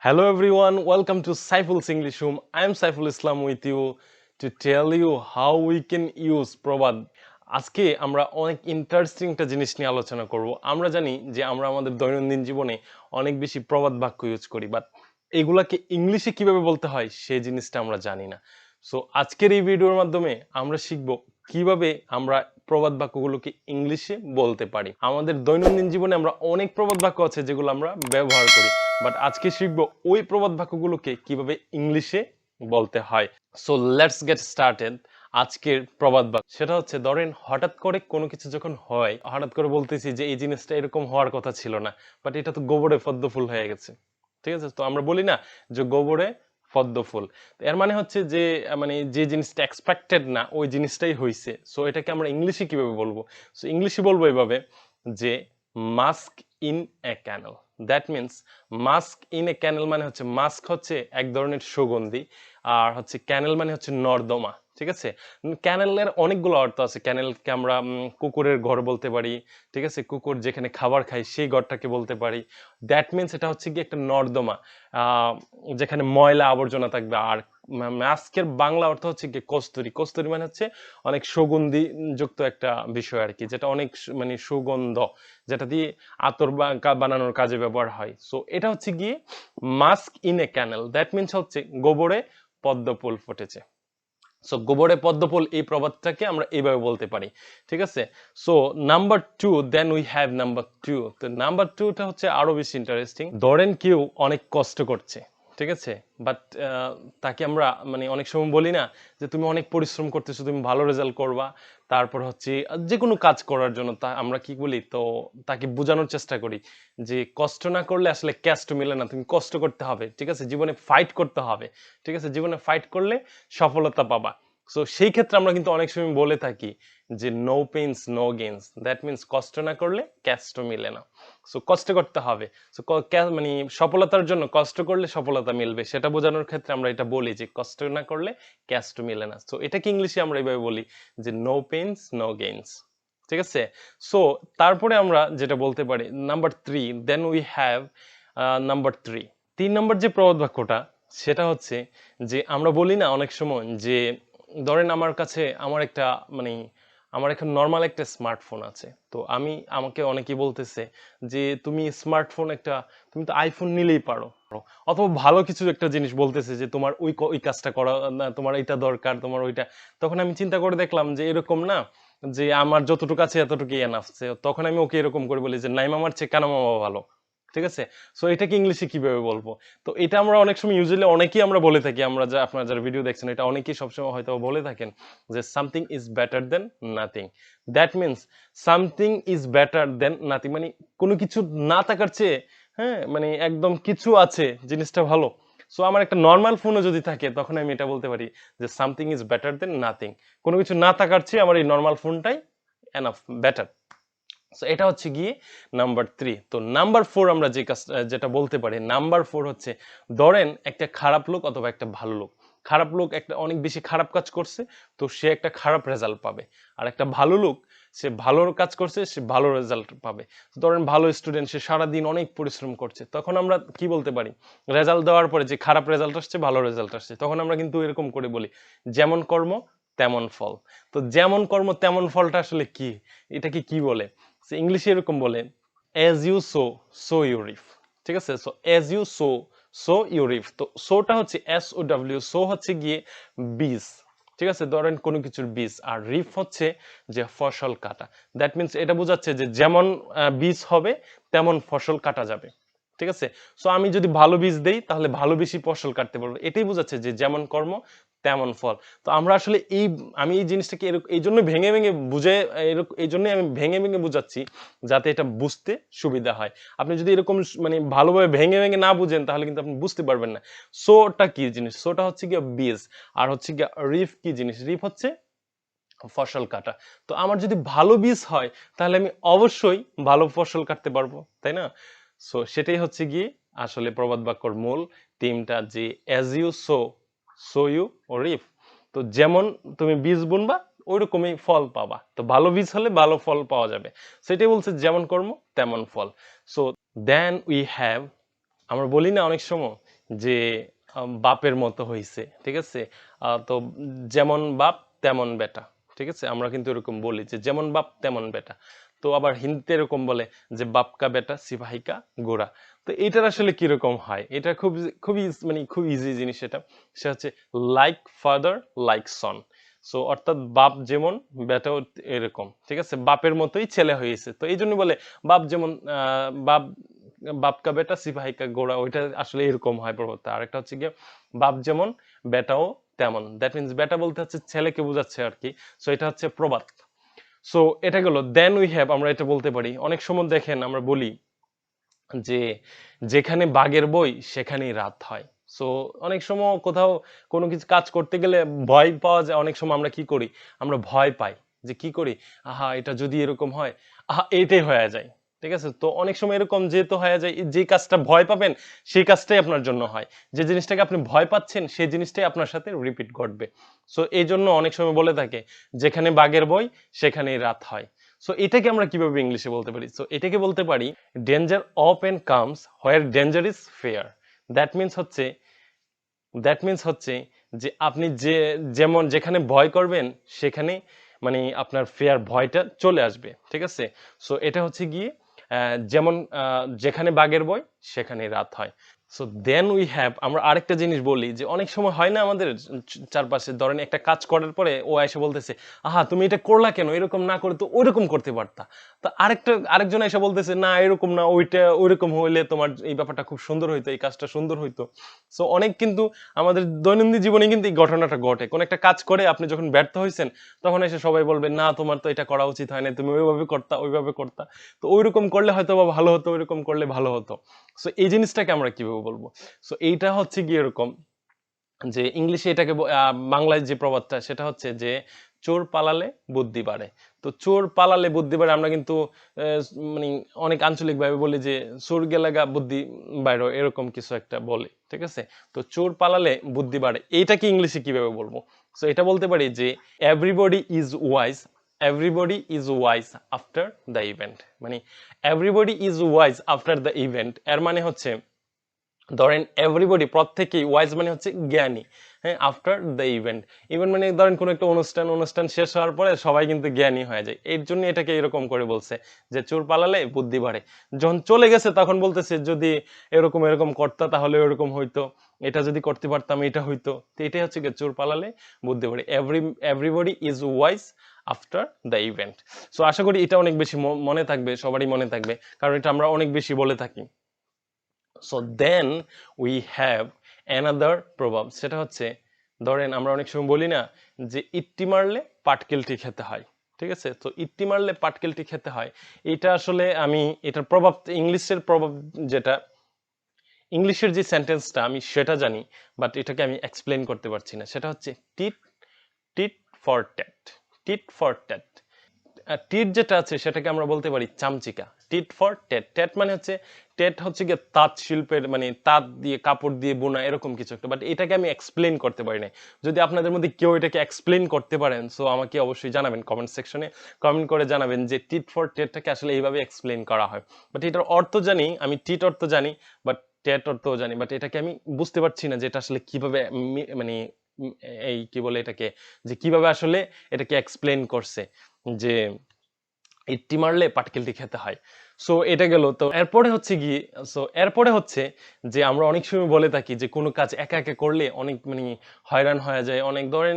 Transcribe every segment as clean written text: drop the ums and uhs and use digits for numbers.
Hello everyone, welcome to Saiful's English Room. I am Saiful Islam with you to tell you how we can use প্রবাদ। আজকে আমরা অনেক interesting একটা জিনিস নিয়ে আলোচনা করব। আমরা জানি যে আমরা আমাদের দৈনন্দিন জীবনে অনেক বেশি প্রবাদ বাক্য ইউজ করি, বাট এগুলাকে ইংলিশে কিভাবে বলতে হয় সেই জিনিসটা আমরা জানি না। সো আজকের এই ভিডিওর মাধ্যমে আমরা শিখব কিভাবে আমরা প্রবাদ বাক্যগুলোকে ইংলিশে বলতে পারি। আমাদের দৈনন্দিন জীবনে আমরা অনেক প্রবাদ বাক্য আছে যেগুলো আমরা ব্যবহার করি, বাট আজকে শিখবো ওই প্রবাদ বাক্যগুলোকে কিভাবে ইংলিশে বলতে হয়। So let's get started. আজকের প্রবাদ বাক্য সেটা হচ্ছে, ধরেন হঠাৎ করে কোনো কিছু যখন হয়, হঠাৎ করে বলতেছি যে এই জিনিসটা এরকম হওয়ার কথা ছিল না, বাট এটা তো গোবরে পদ্ম ফুল হয়ে গেছে। ঠিক আছে, তো আমরা বলি না যে গোবরে পদ্ম ফুল, এর মানে হচ্ছে যে মানে যে জিনিসটা এক্সপেক্টেড না ওই জিনিসটাই হয়েছে। সো এটাকে আমরা ইংলিশে কিভাবে বলবো? সো ইংলিশে বলবো এভাবে যে mask in a canal. That means mask in a canal মানে হচ্ছে, মাস্ক হচ্ছে এক ধরনের সুগন্ধি, আর হচ্ছে ক্যানেল মানে হচ্ছে নর্দমা। ঠিক আছে, ক্যানেলের অনেকগুলো অর্থ আছে। ক্যানেলকে আমরা কুকুরের ঘর বলতে পারি। ঠিক আছে, কুকুর যেখানে খাবার খায় সেই ঘরটাকে বলতে পারি। দ্যাট মিনস এটা হচ্ছে কি একটা নর্দমা, যেখানে ময়লা আবর্জনা থাকবে। আর মাস্কের বাংলা অর্থ হচ্ছে কি কস্তুরী। কস্তুরী মানে হচ্ছে অনেক সুগন্ধি যুক্ত একটা বিষয় আর কি, যেটা অনেক মানে সুগন্ধ, যেটা দিয়ে আতর বানানোর কাজে ব্যবহার হয়। সো এটা হচ্ছে গিয়ে mask in a canal. That means হচ্ছে গোবরে পদ্ম ফুল ফুটেছে। সো গোবরে পদ্ম ফুল, এই প্রবাদটাকে আমরা এইভাবে বলতে পারি। ঠিক আছে, so number two, then we have number two. তো নাম্বার টুটা হচ্ছে আরো বেশি ইন্টারেস্টিং। ধরেন কেউ অনেক কষ্ট করছে, ঠিক আছে, বাট তাকে আমরা মানে অনেক সময় বলি না যে তুমি অনেক পরিশ্রম করতেছো, তুমি ভালো রেজাল্ট করবা। তারপর হচ্ছে যে কোনো কাজ করার জন্য তা আমরা কি বলি, তো তাকে বোঝানোর চেষ্টা করি যে কষ্ট না করলে আসলে ক্যাস্ট মিলে না, তুমি কষ্ট করতে হবে। ঠিক আছে, জীবনে ফাইট করতে হবে। ঠিক আছে, জীবনে ফাইট করলে সফলতা পাবা। সো সেই ক্ষেত্রে আমরা কিন্তু অনেক সময় বলে থাকি যে no pains no gains. That means কষ্ট না করলে ক্যাস্ট মিলে না। সো কষ্ট করতে হবে। সো মানে সফলতার জন্য কষ্ট করলে সফলতা মিলবে, সেটা বোঝানোর ক্ষেত্রে আমরা এটা বলি যে কষ্ট না করলে ক্যাস্ট মিলে না। সো এটাকে ইংলিশে আমরা এইভাবে বলি যে নো পেইনস নো গেইনস। ঠিক আছে, সো তারপরে আমরা যেটা বলতে পারি number three, then we have number three. 3 নম্বর যে প্রবাদ বাক্যটা সেটা হচ্ছে যে আমরা বলি না অনেক সময় যে ধরেন আমার কাছে মানে আমার এখন নর্মাল একটা স্মার্টফোন আছে, তো আমাকে অনেকেই বলতেছে যে তুমি স্মার্টফোন একটা, তুমি তো আইফোন নিলেই পারো। অথবা ভালো কিছু একটা জিনিস বলতেছে যে তোমার ওই কাজটা করা না, তোমার এটা দরকার, তোমার ওইটা। তখন আমি চিন্তা করে দেখলাম যে এরকম না, যে আমার যতটুকু আছে এতটুকুই এনাফ। তখন আমি ওকে এরকম করে বলি যে নাইম আমার চেয়ে কানা মামা ভালো। ঠিক আছে, সো এটাকে ইংলিশে কিভাবে বলবো? তো এটা আমরা অনেক সময় ইউজুয়ালি অনেকেই আমরা বলে থাকি, আমরা আপনারা যারা ভিডিও দেখছেন এটা অনেকেই সবসময় হয়তো বলে থাকেন যে something is better then nothing. That means something is better then nothing মানে কোনো কিছু না থাকার চেয়ে, হ্যাঁ, মানে একদম কিছু আছে জিনিসটা ভালো। সো আমার একটা নর্মাল ফোনও যদি থাকে তখন আমি এটা বলতে পারি যে something is better then nothing. কোনো কিছু না থাকার চেয়ে আমার এই নর্মাল ফোনটাই এনাফ, বেটার। সো এটা হচ্ছে গিয়ে নাম্বার থ্রি। তো নাম্বার ফোর আমরা যেটা বলতে পারি, নাম্বার ফোর হচ্ছে ধরেন একটা খারাপ লোক অথবা একটা ভালো লোক। খারাপ লোক একটা অনেক বেশি খারাপ কাজ করছে, তো সে একটা খারাপ রেজাল্ট পাবে। আর একটা ভালো লোক, সে ভালো কাজ করছে, সে ভালো রেজাল্ট পাবে। ধরেন ভালো স্টুডেন্ট, সে সারাদিন অনেক পরিশ্রম করছে, তখন আমরা কি বলতে পারি? রেজাল্ট দেওয়ার পরে যে খারাপ রেজাল্ট আসছে ভালো রেজাল্ট আসছে, তখন আমরা কিন্তু এরকম করে বলি যেমন কর্ম তেমন ফল। তো যেমন কর্ম তেমন ফলটা আসলে কি, এটাকে কি বলে? ইংলিশে এরকম বলে as you sow so you reap। ঠিক আছে, so as you sow so you reap। তো সোটা হচ্ছে SOW, সো হচ্ছে গিয়ে বীজ। ঠিক আছে, ধরেন কোনো কিছুর বীজ, আর রিপ হচ্ছে যে ফসল কাটা। দ্যাট মিনস এটা বোঝাচ্ছে যে যেমন বীজ হবে তেমন ফসল কাটা যাবে। ঠিক আছে, সো আমি যদি ভালো বীজ দেই তাহলে ভালো বেশি ফসল কাটতে পারবো, এটাই বোঝাচ্ছে যে যেমন কর্ম তেমন ফল। তো আমরা আসলে আমি এই জিনিসটাকে এই জন্য ভেঙে ভেঙে বুঝে, এই জন্যই আমি ভেঙে ভেঙে বুঝাচ্ছি যাতে এটা বুঝতে সুবিধা হয়। আপনি যদি এরকম মানে ভালোভাবে ভেঙে ভেঙে না বুঝেন তাহলে কিন্তু আপনি বুঝতে পারবেন না সোটা কি জিনিস। সোটা হচ্ছে গিয়ে বীজ, আর হচ্ছে গিয়ে রিফ কি জিনিস, রিফ হচ্ছে ফসল কাটা। তো আমার যদি ভালো বীজ হয় তাহলে আমি অবশ্যই ভালো ফসল কাটতে পারবো, তাই না? সো সেটাই হচ্ছে গিয়ে আসলে প্রবাদ বাক্যর মূল থিমটা, যে as you sow so you reap. তো যেমন তুমি বীজ বুনবা ওইরকমই ফল পাবা। তো ভালো বীজ হলে ভালো ফল পাওয়া যাবে, সেটাই বলছে যেমন কর্ম তেমন ফল। সো দেন উই হ্যাভ, আমরা বলি না অনেক সময় যে বাপের মতো হইছে, ঠিক আছে? তো যেমন বাপ তেমন বেটা, ঠিক আছে? আমরা কিন্তু এরকম বলি যে যেমন বাপ তেমন বেটা। তো আবার হিন্দিতে এরকম বলে যে বাপ কা বেটা সিপাহি কা গোরা। তো এটার আসলে কিরকম হয়, এটা খুবই মানে খুব ইজি জিনিস। এটা সে হচ্ছে like father like son. So অর্থাৎ বাপ যেমন বেটাও এরকম, ঠিক আছে? বাপের মতোই ছেলে হয়েছে, তো এই জন্য বলে বাপ যেমন বাপ বাপ কা বেটা সিপাহি কা ঘোড়া, ওইটা আসলে এরকম হয় প্রভাবটা। আরেকটা হচ্ছে গিয়ে বাপ যেমন বেটাও তেমন, দ্যাট মিনস বেটা বলতে হচ্ছে ছেলেকে বোঝাচ্ছে আর কি। সো এটা হচ্ছে প্রবাদ। সো এটা গেল। দেন উই হ্যাভ, আমরা এটা বলতে পারি অনেক সময়, দেখেন আমরা বলি যে যেখানে বাঘের বই সেখানেই রাত হয়। সো অনেক সময় কোথাও কোনো কিছু কাজ করতে গেলে ভয় পাওয়া যায়, অনেক সময় আমরা কি করি, আমরা ভয় পাই যে কি করি, আহা এটা যদি এরকম হয়, আহা এইটাই হয়ে যায়, ঠিক আছে? তো অনেক সময় এরকম যেহেতু হয়ে যায়, যে কাজটা ভয় পাবেন সেই কাজটাই আপনার জন্য হয়, যে জিনিসটাকে আপনি ভয় পাচ্ছেন সেই জিনিসটাই আপনার সাথে রিপিট ঘটবে। সো এই জন্য অনেক সময় বলে থাকে যেখানে বাঘের বই সেখানেই রাত হয়। সো এটাকে আমরা কিভাবে ইংলিশে বলতে পারি? সো এটাকে বলতে পারি danger often comes where danger is fair. That means হচ্ছে দ্যাট মিন্স হচ্ছে যে আপনি যেমন যেখানে ভয় করবেন সেখানে মানে আপনার ফেয়ার ভয়টা চলে আসবে, ঠিক আছে? সো এটা হচ্ছে গিয়ে যেমন যেখানে বাঘের ভয় সেখানে রাত হয়। সো দেন উই হ্যাভ, আমরা আরেকটা জিনিস বলি যে অনেক সময় হয় না আমাদের চারপাশে, ধরেন একটা কাজ করার পরে ও এসে বলতেছে আহা তুমি এটা করলা কেন, এরকম না করে তো ওইরকম করতে পারতা। তো আরেকজন এসে বলতেছে না এরকম না, ওইটা ওইরকম হইলে তোমার এই ব্যাপারটা খুব সুন্দর হইতো, এই কাজটা সুন্দর হইতো। সো অনেক কিন্তু আমাদের দৈনন্দিন জীবনে কিন্তু এই ঘটনাটা ঘটে, কোন একটা কাজ করে আপনি যখন ব্যর্থ হয়েছেন তখন এসে সবাই বলবে না তোমার তো এটা করা উচিত হয় না, তুমি ওইভাবে করতা ওইভাবে করতা, তো ওইরকম করলে হয়তো বা ভালো হতো, ওইরকম করলে ভালো হতো। সো এই জিনিসটাকে আমরা কিভাবে বলবো? সো এইটা হচ্ছে গিয়ে এরকম যে ইংলিশে এটাকে বাংলায় যে প্রবাদটা সেটা হচ্ছে যে চোর পালালে বুদ্ধি বাড়ে। তো চোর পালালে বুদ্ধি বাড়ে আমরা কিন্তু মানে অনেক আঞ্চলিক ভাবে বলি যে চোর গেলাগা বুদ্ধি বাইরে, এরকম কিছু একটা বলে, ঠিক আছে? তো চোর পালালে বুদ্ধি বাড়ে, এইটাকে ইংলিশে কিভাবে বলবো? সো এটা বলতে পারি যে everybody is wise, everybody is wise after the event. মানে everybody is wise after the event এর মানে হচ্ছে ধরেন এভরিবডি প্রত্যেকেই, ওয়াইজ মানে হচ্ছে জ্ঞানী, হ্যাঁ, আফটার দ্য ইভেন্ট। ইভেন্ট মানে ধরেন কোনো একটা অনুষ্ঠান শেষ হওয়ার পরে সবাই কিন্তু জ্ঞানী হয়ে যায়, এর জন্য এটাকে এরকম করে বলছে যে চোর পালালে বুদ্ধি বাড়ে। যখন চলে গেছে তখন বলতেছে যদি এরকম এরকম করতা তাহলে এরকম হইতো, এটা যদি করতে পারতাম এটা হইতো। তো এটাই হচ্ছে চোর পালালে বুদ্ধি বাড়ে, everybody is wise after the event. So আশা করি এটা অনেক বেশি মনে থাকবে, সবারই মনে থাকবে, কারণ এটা আমরা অনেক বেশি বলে থাকি। So then we have another প্রভাব, সেটা হচ্ছে ধরেন আমরা অনেক সময় বলি না যে ইট্টি মারলে পাটকেলটি খেতে হয়, ঠিক আছে? তো ইট্টি মারলে পাটকেলটি খেতে হয়, এটা আসলে আমি এটার প্রভাব, ইংলিশের প্রভাব যেটা, ইংলিশের যে সেন্টেন্সটা আমি সেটা জানি, বাট এটাকে আমি এক্সপ্লেন করতে পারছি না। সেটা হচ্ছে টিট tit for tat, tit for tat. টিট যেটা আছে সেটাকে আমরা বলতে পারি চামচিকা। টিট ফর টেট, টেট মানে হচ্ছে, টেট হচ্ছে গিয়ে তাঁত শিল্পের, মানে তাঁত দিয়ে কাপড় দিয়ে বোনা এরকম কিছু একটা, বাট এটাকে আমি এক্সপ্লেন করতে পারি না। যদি আপনাদের মধ্যে কেউ এটাকে এক্সপ্লেন করতে পারেন সো আমাকে অবশ্যই জানাবেন, কমেন্ট সেকশনে কমেন্ট করে জানাবেন যে টিট ফর টেটটাকে আসলে এইভাবে এক্সপ্লেন করা হয়। বাট এটার অর্থ জানি আমি, টিট অর্থ জানি, বাট টেট অর্থও জানি, বাট এটাকে আমি বুঝতে পারছি না যে এটা আসলে কিভাবে মানে এই কি বলে এটাকে, যে কিভাবে আসলে এটাকে এক্সপ্লেন করছে যে ইট্টি মারলে পাটকেলটি খেতে হয়। সো এটা গেল। তো এরপরে হচ্ছে গিয়ে, সো এরপরে হচ্ছে যে আমরা অনেক সময় বলে থাকি যে কোনো কাজ একা একা করলে অনেক মানে হয়রান হয়ে যায়, অনেক ধরেন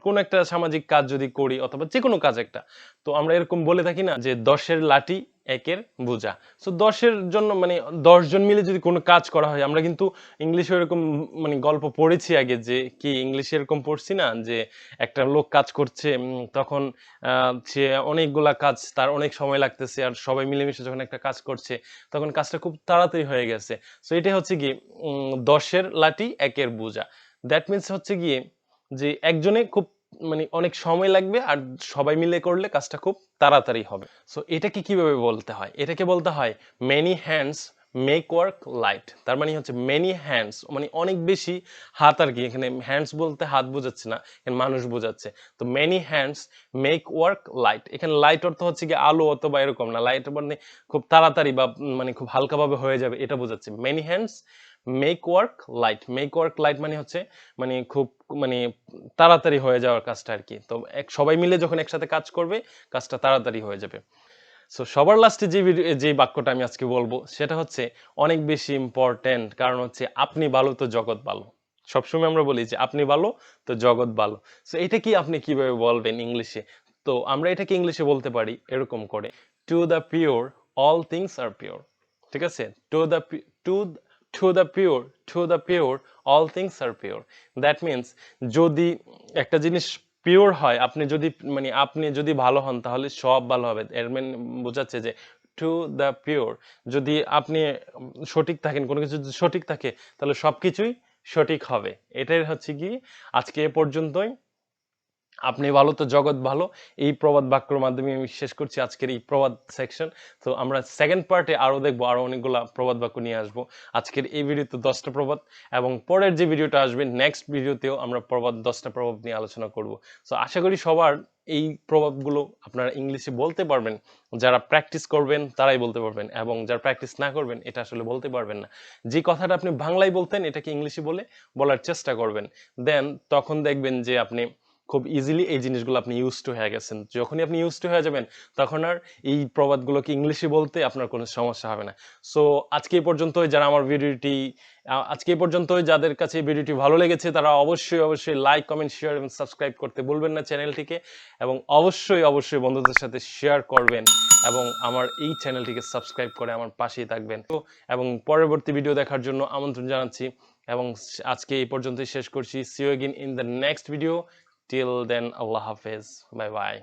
কোনো একটা সামাজিক কাজ যদি করি অথবা যে কোনো কাজ একটা, তো আমরা এরকম বলে থাকি না যে 10-এর লাঠি 1-এর বোঝা। সো 10-এর জন্য মানে 10 জন মিলে যদি কোনো কাজ করা হয়, আমরা কিন্তু ইংলিশে এরকম মানে গল্প পড়েছি আগে, যে কি ইংলিশে এরকম পড়ছি না যে একটা লোক কাজ করছে, তখন সে অনেকগুলা কাজ, তার অনেক সময় লাগতেছে, আর সবাই মিলেমিশে যখন একটা কাজ করছে তখন কাজটা খুব তাড়াতাড়ি হয়ে গেছে। সো এটা হচ্ছে কি 10-এর লাঠি 1-এর বোঝা। দ্যাট মিনস হচ্ছে গিয়ে যে একজনে খুব মানে অনেক সময় লাগবে, আর সবাই মিলে করলে কাজটা খুব তাড়াতাড়ি হবে। সো এটাকে কিভাবে বলতে হয়? এটাকে বলতে হয় many hands make work light. তার মানে হচ্ছে মেনি হ্যান্ডস মানে অনেক বেশি হাত আর কি, এখানে হ্যান্ডস বলতে হাত বোঝাচ্ছে না, এখানে মানুষ বোঝাচ্ছে। তো many hands make work light, এখানে লাইট অর্থ হচ্ছে কি আলো অথবা এরকম না, লাইট মানে খুব তাড়াতাড়ি বা মানে খুব হালকাভাবে হয়ে যাবে এটা বোঝাচ্ছে। Many hands make work light. Make work light মানে হচ্ছে মানে খুব মানে তাড়াতাড়ি হয়ে যাওয়ার কাজটা আর কি। তো সবাই মিলে যখন একসাথে কাজ করবে কাজটা তাড়াতাড়ি হয়ে যাবে। সো সবার লাস্টে যে বাক্যটা আমি আজকে বলবো সেটা হচ্ছে অনেক বেশি ইম্পর্টেন্ট, কারণ হচ্ছে আপনি ভালো তো জগৎ ভালো। সবসময় আমরা বলি যে আপনি ভালো তো জগৎ ভালো। সো এটা কি আপনি কিভাবে বলবেন ইংলিশে? তো আমরা এটাকে ইংলিশে বলতে পারি এরকম করে, to the pure all things are pure. ঠিক আছে, to the to to the pure to the pure all things are pure. That means যদি একটা জিনিস পিওর হয়, আপনি যদি ভালো হন তাহলে সব ভালো হবে। এর মানে বোঝাচ্ছে যে টু দ্য পিওর, যদি আপনি সঠিক থাকেন, কোনো কিছু যদি সঠিক থাকে তাহলে সবকিছুই সঠিক হবে। এটাই হচ্ছে কি আজকে এ পর্যন্তই। আপনি ভালো তো জগৎ ভালো, এই প্রবাদ বাক্যর মাধ্যমে আমি শেষ করছি আজকের এই প্রবাদ সেকশন। তো আমরা সেকেন্ড পার্টে আরো দেখবো, আরো অনেকগুলা প্রবাদ বাক্য নিয়ে আসবো। আজকের এই ভিডিওতে 10টা প্রবাদ, এবং পরের যে ভিডিওটা আসবে নেক্সট ভিডিওতেও আমরা 10টা প্রবাদ নিয়ে আলোচনা করব। তো আশা করি সবার এই প্রবাদগুলো আপনারা ইংলিশে বলতে পারবেন। যারা প্র্যাকটিস করবেন তারাই বলতে পারবেন, এবং যারা প্র্যাকটিস না করবেন এটা আসলে বলতে পারবেন না। যে কথাটা আপনি বাংলায় বলতেন এটাকে ইংলিশে বলার চেষ্টা করবেন। দেন তখন দেখবেন যে আপনি খুব ইজিলি এই জিনিসগুলো আপনি ইউজ টু হয়ে গেছেন। যখনই আপনি ইউজ টু হয়ে যাবেন তখন আর এই প্রবাদগুলোকে ইংলিশে বলতে আপনার কোনো সমস্যা হবে না। সো আজকে এই পর্যন্তই। যারা আমার ভিডিওটি আজকে এই পর্যন্তই, যাদের কাছে এই ভিডিওটি ভালো লেগেছে তারা অবশ্যই লাইক, কমেন্ট, শেয়ার এবং সাবস্ক্রাইব করতে ভুলবেন না চ্যানেলটিকে, এবং অবশ্যই বন্ধুদের সাথে শেয়ার করবেন, এবং আমার এই চ্যানেলটিকে সাবস্ক্রাইব করে আমার পাশেই থাকবেন। তো এবং পরবর্তী ভিডিও দেখার জন্য আমন্ত্রণ জানাচ্ছি, এবং আজকে এই পর্যন্তই শেষ করছি। See you again in the next video. Till then, Allah Hafiz. Bye bye.